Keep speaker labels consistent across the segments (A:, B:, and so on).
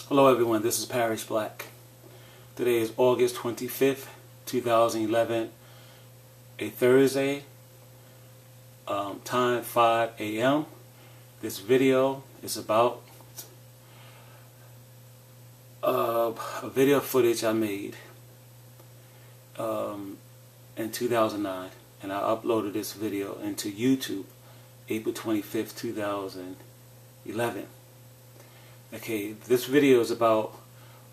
A: Hello everyone, this is Parrish Black. Today is August 25th, 2011, a Thursday, time 5 a.m. This video is about a video footage I made in 2009, and I uploaded this video into YouTube April 25th, 2011. Okay, this video is about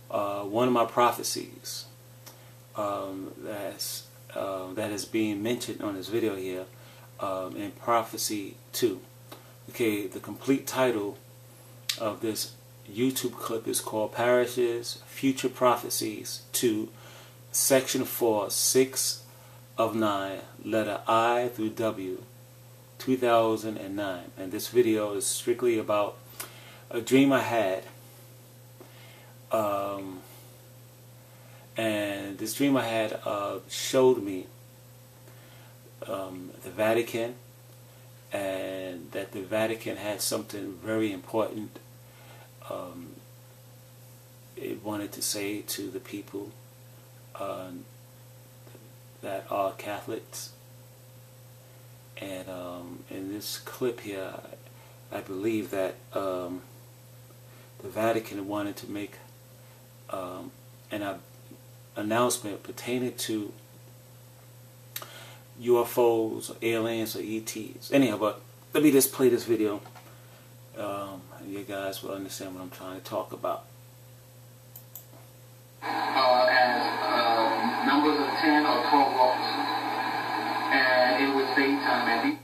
A: one of my prophecies that is being mentioned on this video here in Prophecy 2. Okay, the complete title of this YouTube clip is called Parrish's Future Prophecies 2, Section 4, 6 of 9, letter I through W, 2009. And this video is strictly about a dream I had, and this dream I had showed me the Vatican, and that the Vatican had something very important it wanted to say to the people that are Catholics. And in this clip here, I believe that the Vatican wanted to make an announcement pertaining to UFOs, or aliens, or ETs. Anyhow, but let me just play this video, and you guys will understand what I'm trying to talk about.
B: As numbers of 10 or 12 officers, and it was daytime, and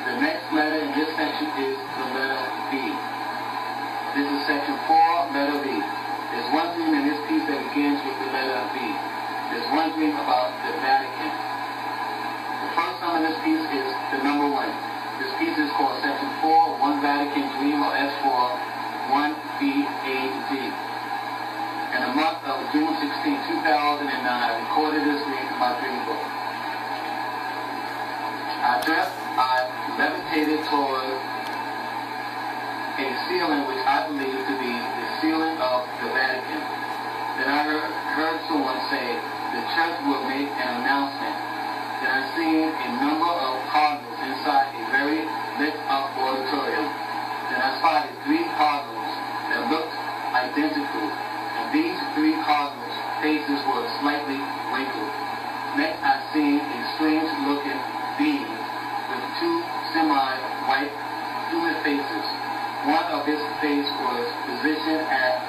B: the next letter in this section is the letter B. This is section 4, letter B. There's one dream in this piece that begins with the letter B. There's one dream about the Vatican. The first sum in this piece is the number 1. This piece is called section 4, 1 Vatican Dream, or S4, 1BAD. And the month of June 16, 2009, I recorded this dream in my dream book. I levitated toward a ceiling which I believe to be the ceiling of the Vatican. Then I heard someone say the church will make an announcement. Then I seen a number of cardinals inside a very lit up auditorium. Then I spotted 3 cardinals that looked identical, and these 3 cardinals' faces were slightly wrinkled. Next I seen a strange looking being with 2 semi-white human faces. One of his face was positioned at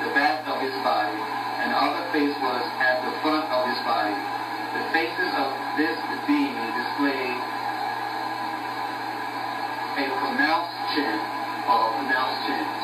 B: the back of his body, and the other face was at the front of his body. The faces of this being displayed a pronounced chin, or pronounced chins.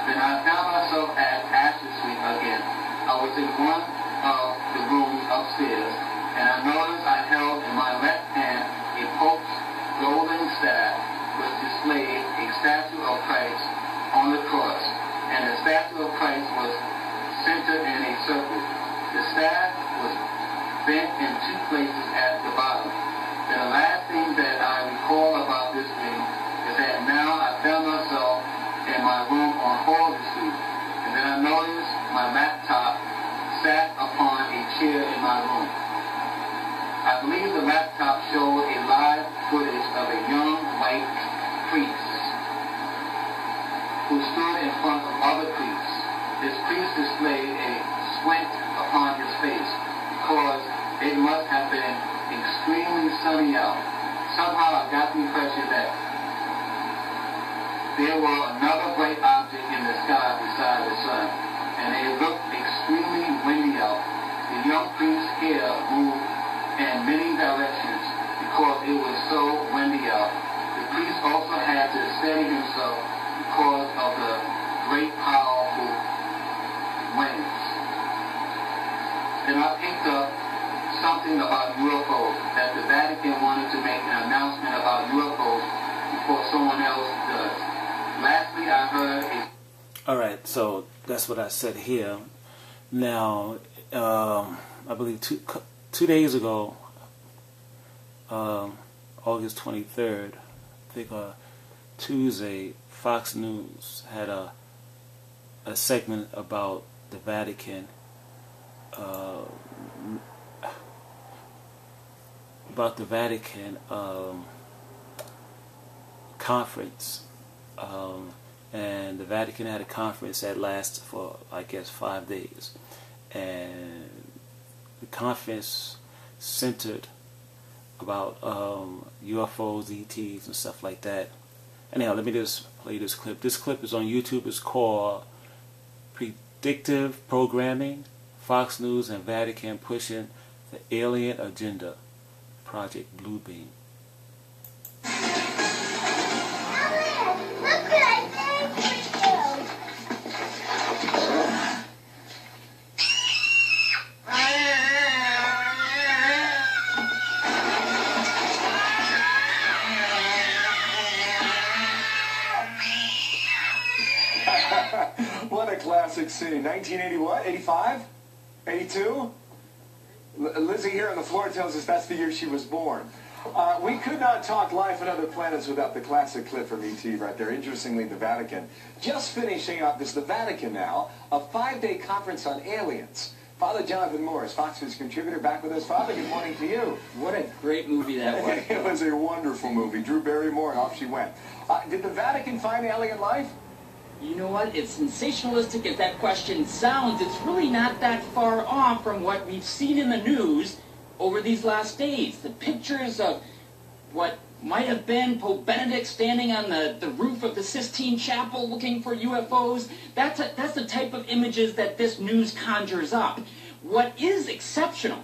B: Then I found myself at Ashley Suite again. I was in one of the rooms upstairs, and I noticed I held in my left hand a Pope's golden staff, which displayed a statue of Christ on the cross, and the statue of Christ was centered in a circle. The staff was bent in 2 places at the bottom. And the last thing that I recall about this dream is that now I found myself in my room on Harley Street, and then I noticed my laptop sat upon a chair in my room. I believe the laptop showed a live footage of a young white priest who stood in front of other priests. This priest displayed a squint upon his face because it must have been extremely sunny out. Somehow I got the impression that there were another bright object in the sky beside the sun, and it looked extremely windy out. The young priest's hair moved in many directions because it was so windy out. The priest also had to steady himself because of the great powerful winds. Then I picked up something about UFOs, that the Vatican wanted to make an announcement about UFOs before someone else does. Lastly, I heard a...
A: Alright, so that's what I said here. Now, I believe two days ago, August 23rd, I think Tuesday, Fox News had a segment about the Vatican, conference, and the Vatican had a conference that lasted for, I guess, 5 days, and the conference centered about UFOs, ETs, and stuff like that. Anyhow, let me just play this clip. This clip is on YouTube. It's called Predictive Programming, Fox News and Vatican Pushing the Alien Agenda, Project Bluebeam.
C: What a classic scene. 1980 what? 85? 82? Lizzie here on the floor tells us that's the year she was born. We could not talk life on other planets without the classic clip from E.T. right there. Interestingly, the Vatican. Just finishing up, this is the Vatican now, a 5-day conference on aliens. Father Jonathan Morris, Fox News contributor, back with us. Father, good morning to you.
D: What a great movie that was.
C: It was a wonderful movie. Drew Barrymore, and off she went. Did the Vatican find alien life?
D: You know what? It's sensationalistic as that question sounds. It's really not that far off from what we've seen in the news over these last days. The pictures of what might have been Pope Benedict standing on the roof of the Sistine Chapel looking for UFOs. That's the type of images that this news conjures up. What is exceptional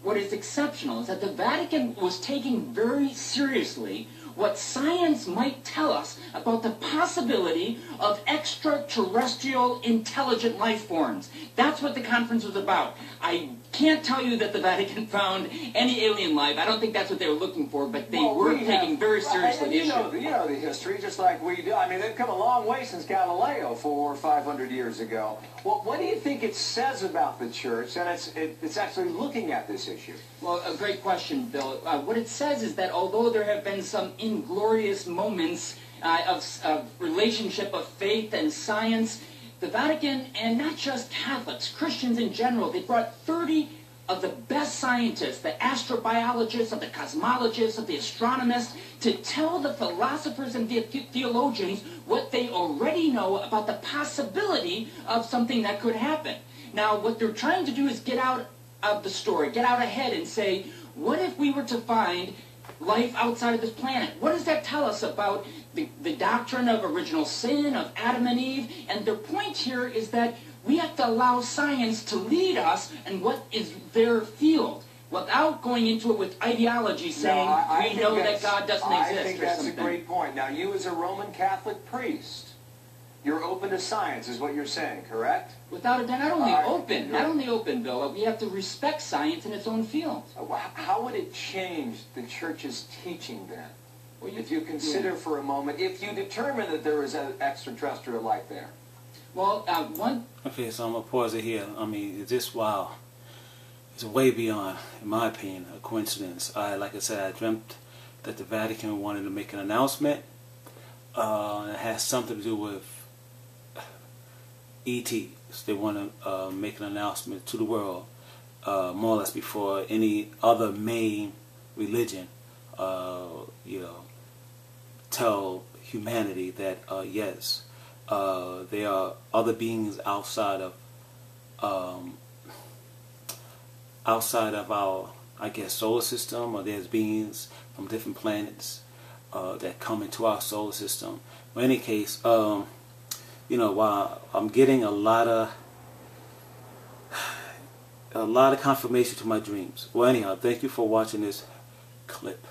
D: is that the Vatican was taking very seriously what science might tell us about the possibility of extraterrestrial intelligent life forms. That's what the conference was about. I can't tell you that the Vatican found any alien life. I don't think that's what they were looking for, but they were taking very seriously the issue.
C: You know the history, just like we do. I mean, they've come a long way since Galileo 400 or 500 years ago. Well, what do you think it says about the church, and it's actually looking at this issue?
D: Well, a great question, Bill. What it says is that although there have been some inglorious moments of relationship of faith and science, the Vatican, and not just Catholics, Christians in general, they brought 30 of the best scientists, the astrobiologists, of the cosmologists, of the astronomers, to tell the philosophers and the theologians what they already know about the possibility of something that could happen. Now, what they're trying to do is get out of the story, get out ahead and say, what if we were to find life outside of this planet? What does that tell us about the doctrine of original sin, of Adam and Eve? And their point here is that we have to allow science to lead us in what is their field, without going into it with ideology saying, we know that God doesn't exist.
C: I think that's a great point. Now, you as a Roman Catholic priest, you're open to science, is what you're saying, correct?
D: Without a doubt, not only open, Bill, we have to respect science in its own field.
C: How would it change the church's teaching then? Well, if you consider for a moment, if you determine that there is an extraterrestrial life there.
D: Well,
A: Okay, so I'm going to pause it here. I mean, it's wow. It's way beyond, in my opinion, a coincidence. Like I said, I dreamt that the Vatican wanted to make an announcement. It has something to do with ETs. They want to make an announcement to the world, more or less before any other main religion, tell humanity that yes, there are other beings outside of our, I guess, solar system, or there's beings from different planets that come into our solar system. In any case, while I'm getting a lot of confirmation to my dreams. Well, anyhow, thank you for watching this clip.